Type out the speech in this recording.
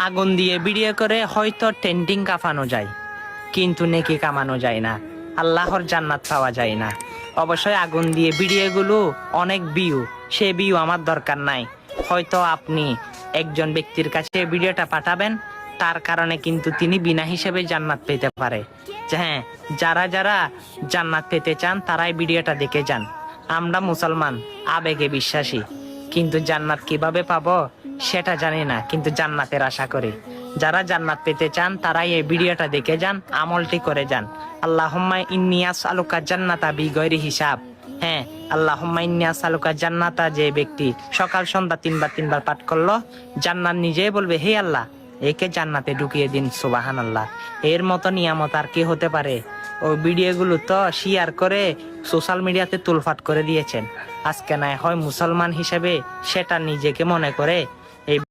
আগুন দিয়ে ভিডিও করে হয়তো ট্রেন্ডিং কাঁপানো যায়, কিন্তু নেকি কামানো যায় না, আল্লাহর জান্নাত পাওয়া যায় না। অবশ্যই আগুন দিয়ে ভিডিওগুলো অনেক ভিউ, সে ভিউ আমার দরকার নাই। হয়তো আপনি একজন ব্যক্তির কাছে ভিডিওটা পাঠাবেন, তার কারণে কিন্তু তিনি বিনা হিসেবে জান্নাত পেতে পারে। হ্যাঁ, যারা যারা জান্নাত পেতে চান তারাই ভিডিওটা দেখে যান। আমরা মুসলমান, আবেগে বিশ্বাসী, কিন্তু জান্নাত কিভাবে পাবো সেটা জানি না, কিন্তু জান্নাতের আশা করি। যারা জান্নাত পেতে চান তারাই এই ভিডিওটা দেখে যান, আমলটি করে যান। আল্লাহুম্মা ইন্নী আসআলুকা জান্নাতা বিগয়রি হিসাব। হ্যাঁ, আল্লাহুম্মা ইন্নী আসআলুকা জান্নাতা, যে ব্যক্তি সকাল সন্ধ্যা তিনবার পাঠ করলো, জান্নাত নিজেই বলবে, হে আল্লাহ, একে জান্নাতে ঢুকিয়ে দিন। সুবহানাল্লাহ। এর মতো নিয়ামত আর কি হতে পারে? ওই ভিডিওগুলো তো শেয়ার করে সোশ্যাল মিডিয়াতে তুলফাট করে দিয়েছেন। আজকে না হয় মুসলমান হিসেবে সেটা নিজেকে মনে করে